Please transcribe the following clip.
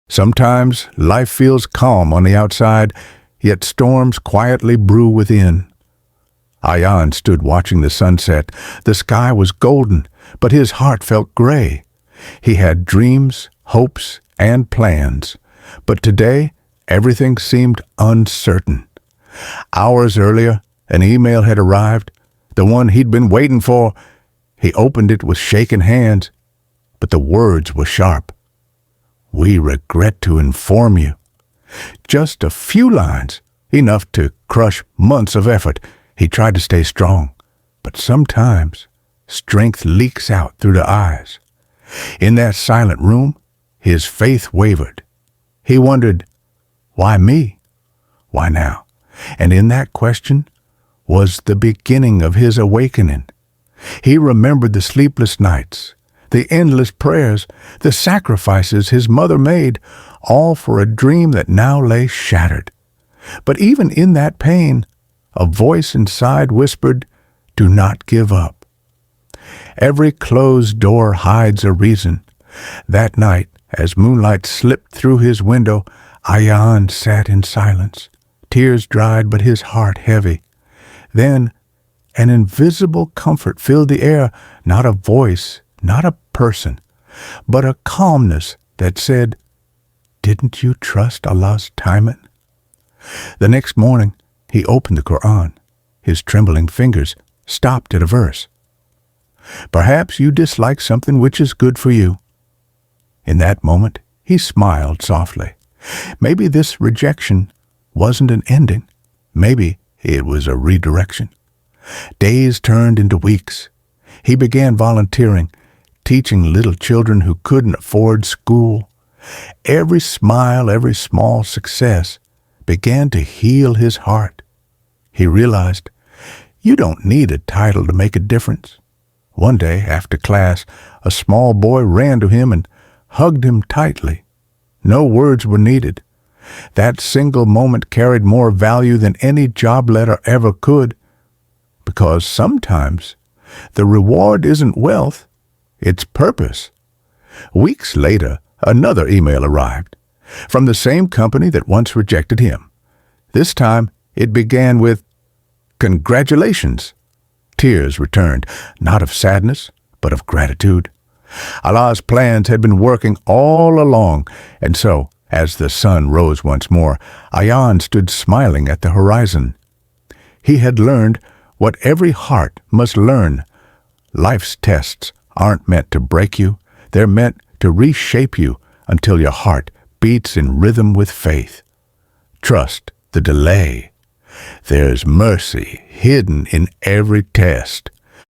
Sometimes life feels calm on the outside, yet storms quietly brew within. Ayaan stood watching the sunset. The sky was golden, but his heart felt gray. He had dreams, hopes, and plans, but today everything seemed uncertain. Hours earlier, an email had arrived, the one he'd been waiting for. He opened it with shaking hands, but the words were sharp. "We regret to inform you." Just a few lines, enough to crush months of effort. He tried to stay strong, but sometimes strength leaks out through the eyes. In that silent room, his faith wavered. He wondered, why me? Why now? And in that question was the beginning of his awakening. He remembered the sleepless nights, the endless prayers, the sacrifices his mother made, all for a dream that now lay shattered. But even in that pain, a voice inside whispered, "Do not give up." Every closed door hides a reason. That night, as moonlight slipped through his window, Ayaan sat in silence, tears dried but his heart heavy. Then an invisible comfort filled the air, not a voice, not a person, but a calmness that said, "Didn't you trust Allah's timing?" The next morning, he opened the Quran. His trembling fingers stopped at a verse. "Perhaps you dislike something which is good for you." In that moment, he smiled softly. Maybe this rejection wasn't an ending. Maybe it was a redirection. Days turned into weeks. He began volunteering, teaching little children who couldn't afford school. Every smile, every small success began to heal his heart. He realized, you don't need a title to make a difference. One day, after class, a small boy ran to him and hugged him tightly. No words were needed. That single moment carried more value than any job letter ever could, because sometimes the reward isn't wealth, it's purpose. Weeks later, another email arrived, from the same company that once rejected him. This time, it began with, "Congratulations." Tears returned, not of sadness, but of gratitude. Allah's plans had been working all along, and so, as the sun rose once more, Ayaan stood smiling at the horizon. He had learned what every heart must learn. Life's tests aren't meant to break you, they're meant to reshape you until your heart beats in rhythm with faith. Trust the delay. There's mercy hidden in every test.